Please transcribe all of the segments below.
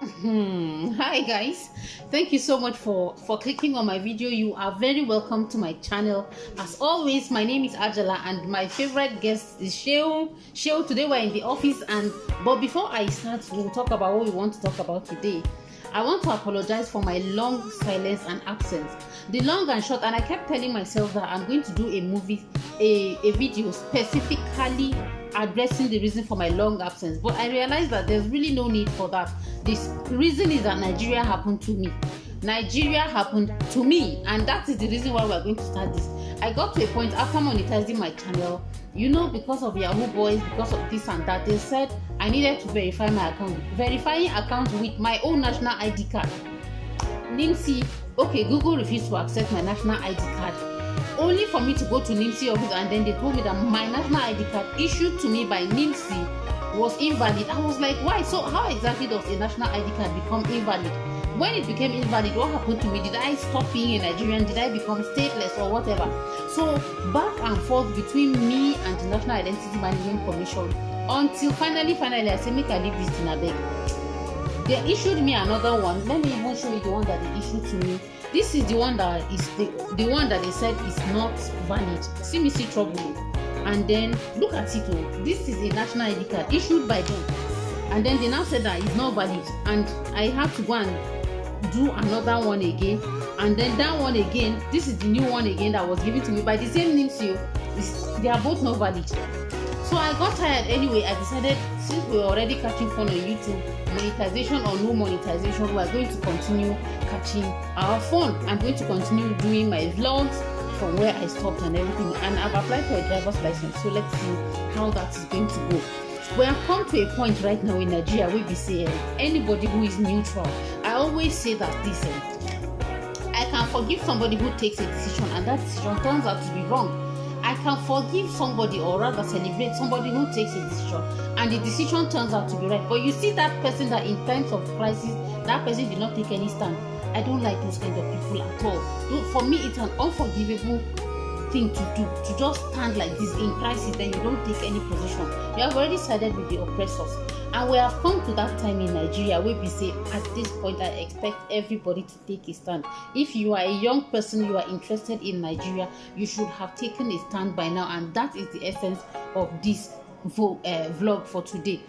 Hi guys, thank you so much for clicking on my video. You are very welcome to my channel. As always, my name is Ajala and my favorite guest is Sheo. Today we're in the office, but before I start, we'll talk about what we want to talk about today. I want to apologize for my long silence and absence. The long and short, and I kept telling myself that I'm going to do a video specifically addressing the reason for my long absence, but I realized that there's really no need for that. This reason is that Nigeria happened to me, and that is the reason why we're going to start this. I got to a point after monetizing my channel, because of Yahoo boys, because of this and that, they said I needed to verify my account. Verifying account with my own national ID card. NIMSI, okay, Google refused to accept my national ID card, only for me to go to NIMSI office, and then they told me that my national ID card issued to me by NIMSI was invalid. I was like, why? So how exactly does a national ID card become invalid? When it became invalid, what happened to me? Did I stop being a Nigerian? Did I become stateless or whatever? So back and forth between me and the National Identity Management Commission, until finally I said, make I leave this thing abeg. They issued me another one. Let me even show you the one that they issued to me. This is the one that is the one that they said is not valid. See trouble. And then look at it. This is a national ID card issued by them. And then they now said that it's not valid. And I have to go and do another one again. And then that one again, this is the new one again that was given to me by the same NIMSI. They are both not valid. So I got tired anyway. I decided, since we were already catching fun on YouTube, monetization or no monetization, we are going to continue catching our fun. I'm going to continue doing my vlogs from where I stopped and everything. And I've applied for a driver's license, so let's see how that is going to go. We have come to a point right now in Nigeria where we say anybody who is neutral. I always say that this I can forgive somebody who takes a decision and that decision turns out to be wrong. I can forgive somebody, or rather celebrate somebody who takes a decision and the decision turns out to be right. But you see that person that in times of crisis, that person did not take any stand. I don't like those kind of people at all. For me, it's an unforgivable thing to do, to just stand like this in crisis, then you don't take any position. You have already sided with the oppressors. And we have come to that time in Nigeria where we say, at this point, I expect everybody to take a stand. If you are a young person, you are interested in Nigeria, you should have taken a stand by now. And that is the essence of this vlog for today.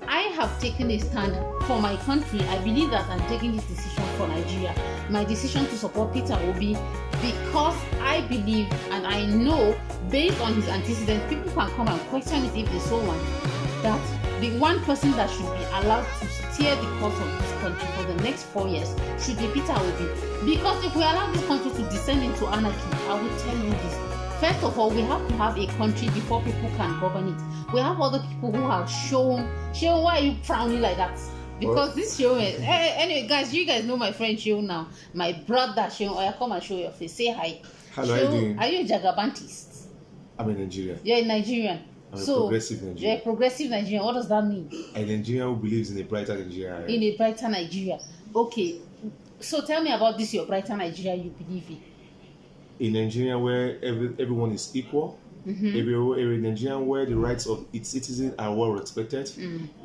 I have taken a stand for my country. I believe that I'm taking this decision for Nigeria. My decision to support Peter Obi, because I believe and I know, based on his antecedents, people can come and question it if they so want, that the one person that should be allowed to steer the course of this country for the next 4 years should be Peter Obi. Because if we allow this country to descend into anarchy, I will tell you this. First of all, we have to have a country before people can govern it. We have other people who have shown, why are you frowning like that? Because this show is, anyway, guys, you guys know my friend Sheo now. My brother Sheo, come and show your face. Say hi. How are you doing? Are you a Jagabantist? I'm a Nigerian. You're a Nigerian. I'm a progressive Nigerian. You're a progressive Nigerian. What does that mean? A Nigerian who believes in a brighter Nigeria. In a brighter Nigeria. Okay. So tell me about this, your brighter Nigeria you believe in. A Nigeria where everyone is equal. A Nigerian where the rights of its citizens are well respected.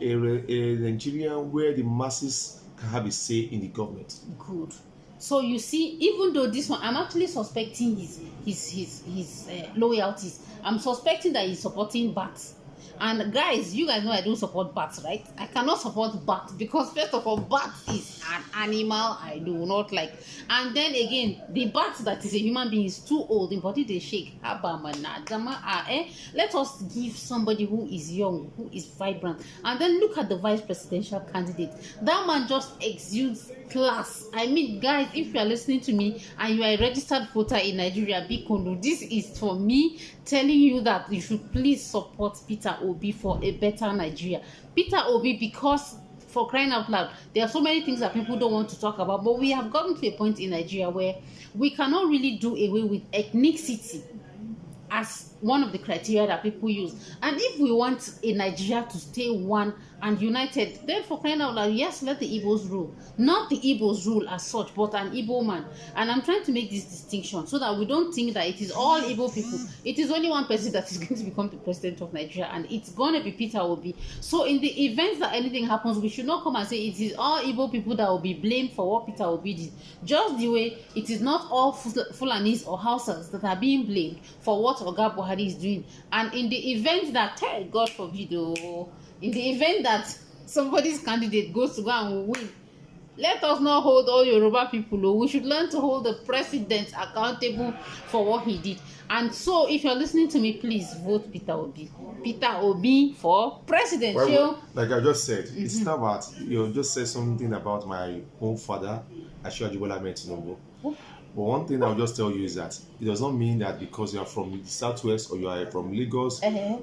A Nigeria where the masses can have a say in the government. Good. So you see, even though this one, I'm actually suspecting his loyalties. I'm suspecting that he's supporting bats. And guys, you guys know I don't support bats, right? I cannot support bats because first of all, bat is an animal I do not like. And then again, the bat that is a human being is too old. In body they shake. Let us give somebody who is young, who is vibrant. And then look at the vice presidential candidate. That man just exudes class. I mean, guys, if you are listening to me and you are a registered voter in Nigeria, Bikondo, this is for me telling you that you should please support Peter Obi for a better Nigeria. Peter Obi, because for crying out loud, there are so many things that people don't want to talk about, but we have gotten to a point in Nigeria where we cannot really do away with ethnicity as one of the criteria that people use. And if we want a Nigeria to stay one and united. Then for crying out loud, yes, let the Igbos rule. Not the Igbos rule as such, but an Igbo man. And I'm trying to make this distinction so that we don't think that it is all Igbo people. It is only one person that is going to become the president of Nigeria, and it's going to be Peter Obi. So in the event that anything happens, we should not come and say it is all Igbo people that will be blamed for what Peter Obi did. Just the way it is not all Fulanis or Hausas that are being blamed for what Oga Buhari is doing. And in the event that, God forbid, in the event that somebody's candidate goes to go and win, let us not hold all Yoruba people. We should learn to hold the president accountable for what he did. And so, if you're listening to me, please vote Peter Obi. Peter Obi for president. Well, like I just said, it's not about, you just said something about my own father, Bola Tinubu. But one thing I'll just tell you is that it does not mean that because you are from the southwest or you are from Lagos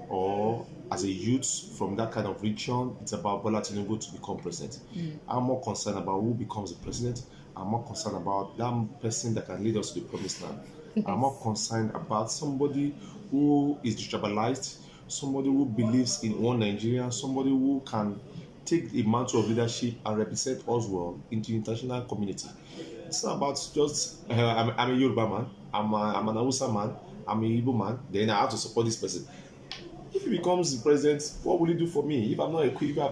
or as a youth from that kind of region, it's about Bola Tinubu to become president. I'm more concerned about who becomes the president. I'm more concerned about that person that can lead us to the promised land. I'm more concerned about somebody who is detribalized, somebody who believes in one Nigeria, somebody who can take the mantle of leadership and represent us well into the international community. It's not about just I'm a Yoruba man, I'm an Hausa man, I'm a Igbo man, then I have to support this person. If he becomes the president, what will he do for me? If I have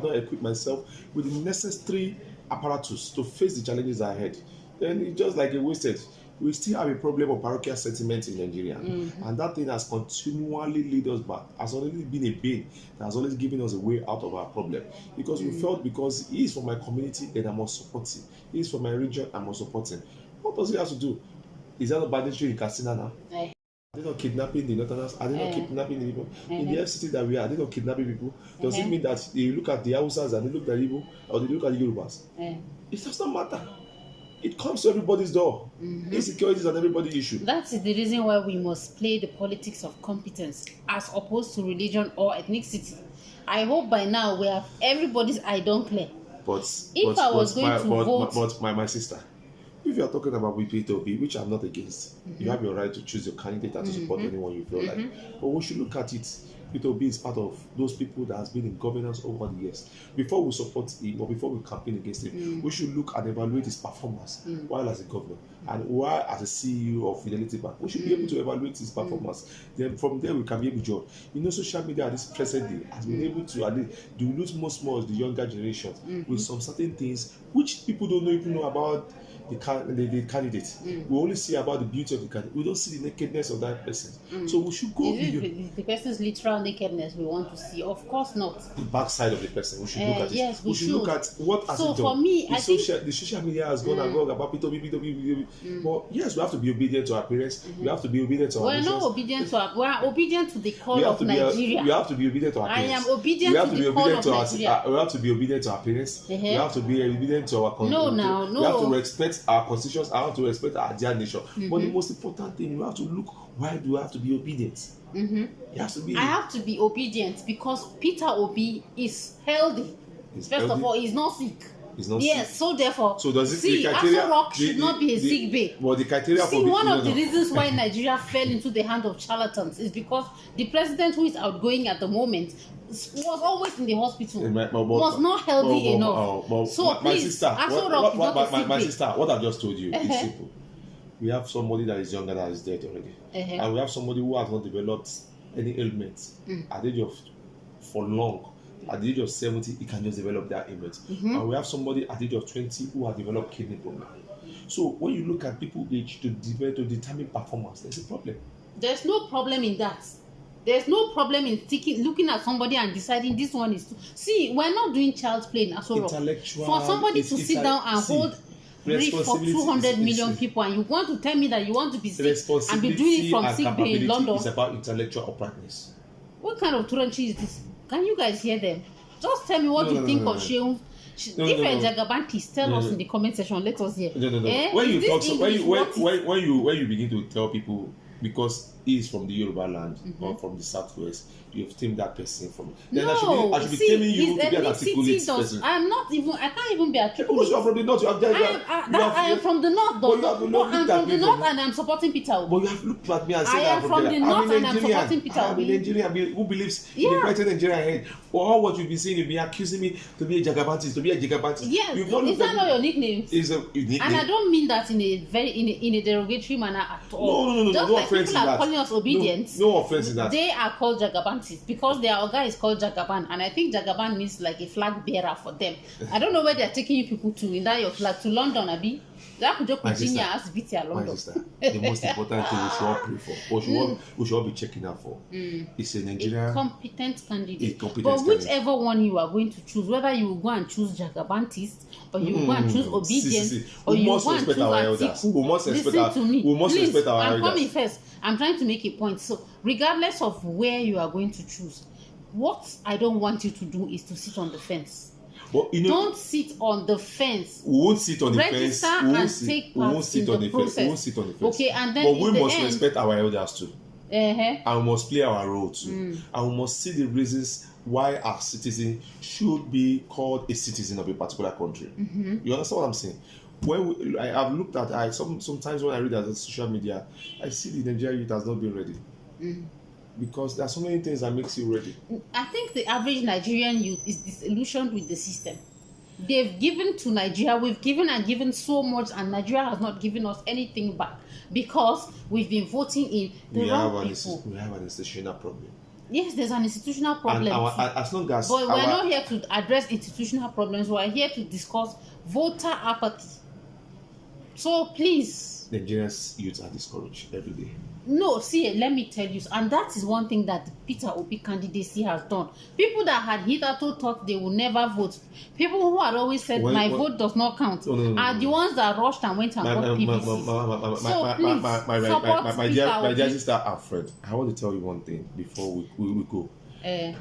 not equipped myself with the necessary apparatus to face the challenges ahead, then it's just like a wasted. We still have a problem of parochial sentiment in Nigeria, and that thing has continually led us back. Has always been a bane that has always given us a way out of our problem, because we felt because he is from my community, then I must support him. He is from my region, I must support him. What does he have to do? Is that not banditry in Katsina now? Are they not kidnapping the Northerners? Are they not kidnapping the people? In the FCT that we are they not kidnapping people? Does it mean that they look at the Hausas and they look at the Igbo, or they look at the Yorubas? It does not matter. It comes to everybody's door. Insecurity is an everybody issue. That is the reason why we must play the politics of competence as opposed to religion or ethnicity. I hope by now we have everybody's eye don't clear. But my sister, if you are talking about Peter Obi, which I'm not against, you have your right to choose your candidate and to support anyone you feel like. But we should look at it. Peter Obi is part of those people that has been in governance over the years. Before we support him or before we campaign against him, we should look and evaluate his performance while as a governor and while as a CEO of Fidelity Bank. We should be able to evaluate his performance. Then from there we can be able to judge. You know, social media at this present day has been able to dilute most more of the younger generations with some certain things which people don't even know about the candidate. We only see about the beauty of the candidate. We don't see the nakedness of that person. So we should go beyond the person's literal nakedness we want to see. Of course not. The backside of the person. We should look at it. Yes, we should look at what has it done. For me, the social media has gone and gone about Peter. But yes, we have to be obedient to our parents. We have to be obedient to our nations. We're not obedient to our. We are obedient to the call of Nigeria. We have to be obedient to our parents. I am obedient to the call of Nigeria. We have to be obedient to our parents. We have to be obedient to our country. No. We have to respect our constitutions. I have to respect our dear nation. But the most important thing, you have to look, why do I have to be obedient? I have to be obedient because Peter Obi is healthy. First of all, he's not sick. Yes, so therefore, Aso Rock should not be a sick bay. Well, the criteria one of the reasons why Nigeria fell into the hand of charlatans is because the president who is outgoing at the moment was always in the hospital, was not healthy enough. Please, Aso Rock is not a sick bay. My sister, what I've just told you is simple. We have somebody that is younger that is dead already, and we have somebody who has not developed any ailments at the age of for long. At the age of 70, he can just develop that ailment. And we have somebody at the age of 20 who has developed kidney problem. So when you look at people's age to determine performance, there's a problem. There's no problem in that. There's no problem in looking at somebody and deciding this one is. See, we're not doing child's play in Aso Rock. For somebody to sit down and hold brief for 200 million people, and you want to tell me that you want to be sick and be doing it from sick bay in London. It's about intellectual uprightness. What kind of Turanchi is this? Can you guys hear them? Just tell me what you think of Sheung. If Jagabantis, tell us in the comment section. Let us hear. When you begin to tell people, because is from the Yoruba land or from the southwest, you've tamed that person from. Then No, I should be taming you to be an articulate person. I'm not even. I can't even be Because articulate. you are from the north, I am from the north, though. But you have I'm looked at from the me north, and I'm supporting Peter Obi. But you have looked at me and said I that am from the north, and I'm supporting Peter I'm Obi. a Nigerian who believes in a brighter Nigerian head. For all what you've been saying, you've been accusing me to be a Jagabantist, Yes, You've not is that not your nickname? Is a nickname. And I don't mean that in a very in a derogatory manner at all. No, Just no like offense people in are that. calling us obedient. No offense in that. They are called Jagabantis because their Oga is called Jagaban, and I think Jagaban means like a flag bearer for them. I don't know where they're taking you people to in that your flag to London, Abi. That could just Virginia as Vitia My London. sister, the most important thing we should all pray for, or we should all be checking out for, is a Nigerian competent candidate. competent But candidate. whichever one you are going to choose, whether you will go and choose Jagabantis, or you will go and choose obedient, or We you will must go and choose respect our elders. Atiku. We must respect Listen our- to me. we must Please, respect our I'm elders. coming first. I'm trying to make a point. So, regardless of where you are going to choose, what I don't want you to do is to sit on the fence. But you know, Don't sit on the fence. we won't sit on the fence. Register We won't and sit- take we won't part sit in on the the fence. We process. won't sit on the fence. Okay, and then but in we the must end, respect our elders too. uh-huh. And we must play our role too. And we must see the reasons why our citizen should be called a citizen of a particular country. You understand what I'm saying? When I have looked at, sometimes when I read on social media, I see the Nigerian youth has not been ready. Because there are so many things that makes you ready. I think the average Nigerian youth is disillusioned with the system. They've given to Nigeria, we've given and given so much, and Nigeria has not given us anything back because we've been voting in the wrong people. We have an institutional problem. Yes, there's an institutional problem. And too. as long as But we're not here to address institutional problems, we're here to discuss voter apathy. So please. Nigerians youth are discouraged every day. No, see, let me tell you, and that is one thing that the Peter Obi candidacy has done. People that had hitherto thought they would never vote, people who had always said my vote does not count, are the ones that rushed and went and got PVC. My dear sister and friend, I want to tell you one thing before we go.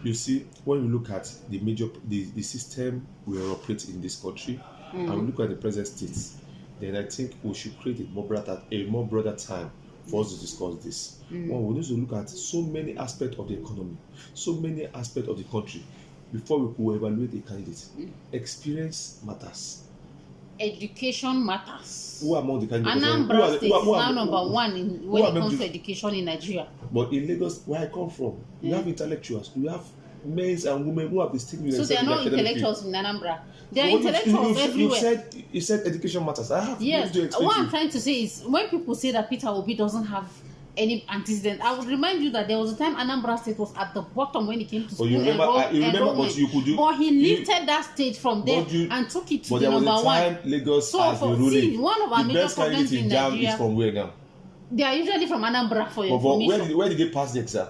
You see, when you look at the system we are operating in this country, and we look at the present state, then I think we should create a more broader time for us to discuss this. One, we need to look at so many aspects of the economy, so many aspects of the country before we could evaluate a candidate. Experience matters. Education matters. Who among the candidates? Anambra State is now number one when it comes to education in Nigeria. But in Lagos, where I come from, we have intellectuals, we have men and women who have distinguished themselves. So they are not intellectuals in Anambra. They are intellectuals everywhere. You said education matters. I have to explain. What I'm trying to say is when people say that Peter Obi doesn't have any antecedent, I would remind you that there was a time Anambra State was at the bottom when it came to school enrollment. But he lifted that state from there and took it to the number one. Lagos so has been ruling. See, one of our major problems in Nigeria is from where now? They are usually from Anambra for your information. Where did they pass the exam?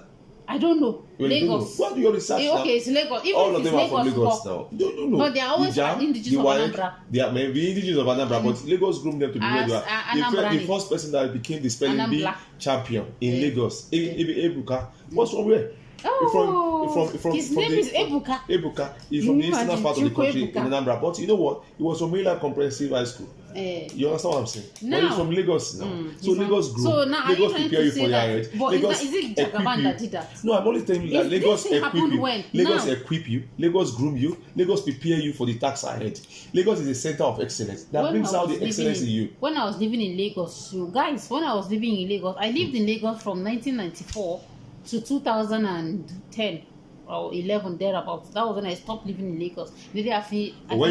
I don't know. Lagos. What do you research now? Okay, it's Lagos. Even all of them are Lagos from Lagos now. No. But they are always indigenous of Anambra. They are maybe indigenous of Anambra, but Lagos groomed them to be where they are. The first person that became the spelling bee champion in Lagos, Ebuka, was from where? From his name is Ebuka. Ebuka is from the eastern part of the country in Anambra. But you know what? He was from Mainland Comprehensive High School. You understand what I'm saying? But he's from Lagos now. So Lagos grew. So now Lagos prepare you for your head. But Lagos is it Jagaban that did that? No, I'm only telling you that Lagos equip you. Lagos now, equip you. Lagos groom you. Lagos prepare you for the tax ahead. Lagos is a center of excellence. That brings out the excellence in you. When I was living in Lagos, when I was living in Lagos, I lived in Lagos from 1994 to 2010 or 11 thereabouts. That was when I stopped living in Lagos. When you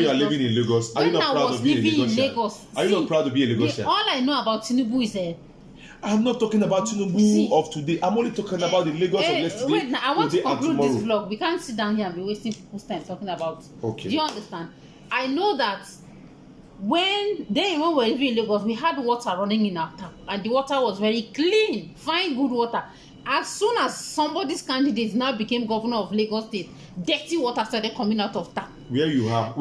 are living in Lagos, are you not proud to be a Lagosian? Are you not proud to be a Lagosian? All I know about Tinubu is I'm not talking about Tinubu of today. I'm only talking about the Lagos of yesterday. Wait, now I want to conclude this vlog. We can't sit down here and be wasting people's time talking about. Okay. Do you understand? I know that when we were living in Lagos, we had water running in our tap, and the water was very clean, fine, good water. As soon as somebody's candidate now became governor of Lagos State, dirty water started coming out of tap. Where you are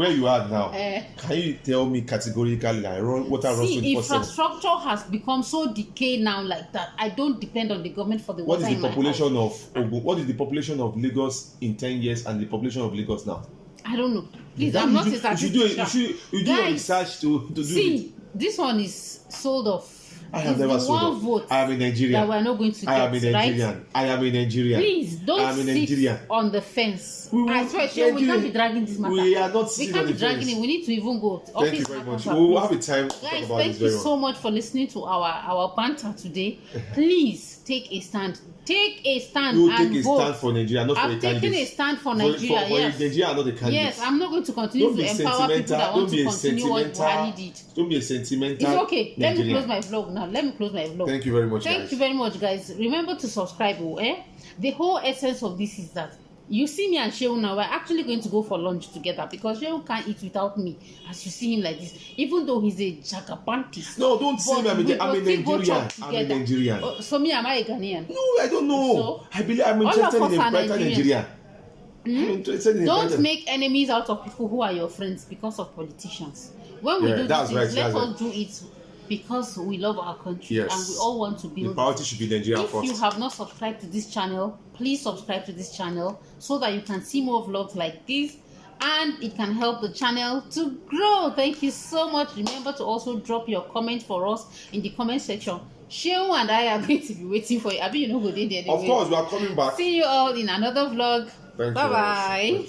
now, can you tell me categorically that water runs 24/7? Infrastructure has become so decayed now like that. I don't depend on the government for the water. What is the population of Ogun? What is the population of Lagos in 10 years and the population of Lagos now? I don't know. Please, I'm not a statistician. You do your research to do it. See, this one is sold off. I have never sold off. Vote I am a Nigerian. That we're not going to I am a get, Nigerian. right? I am a Nigerian. Please don't sit on the fence. I swear, we can't be dragging this matter. We are not we can't be dragging it. We need to even go. Thank you very much. We will have a time to talk Guys, about thank you so much for listening to our banter today. Please take a stand. Take a stand. You will and take a vote. stand for Nigeria, not for a candidate. I'm taking a stand for Nigeria. For Nigeria, not the candidate. Yes, I'm not going to continue to empower people that want to continue what Buhari did. Don't be a sentimental. It's okay. Let me Nigerian. close my vlog now. Let me close my vlog. Thank you very much. Thank you very much, guys. Remember to subscribe. The whole essence of this is that you see me and Shehu now. We're actually going to go for lunch together because Shehu can't eat without me. As you see him like this, even though he's a jagabantis. No, don't say me. I'm a Nigerian. I'm a Nigerian. So me, am I a Ghanaian? No, I don't know. So, I believe I'm interested in a brighter Nigeria. I'm interested in Don't make enemies out of people who are your friends because of politicians. When we do this, let us do it because we love our country and we all want to build. The priority should be Nigeria first. If you have not subscribed to this channel, please subscribe to this channel so that you can see more vlogs like this and it can help the channel to grow. Thank you so much. Remember to also drop your comment for us in the comment section. Shehu and I are going to be waiting for you. I mean, you know who did it. Of course, we are coming back. See you all in another vlog. Bye bye.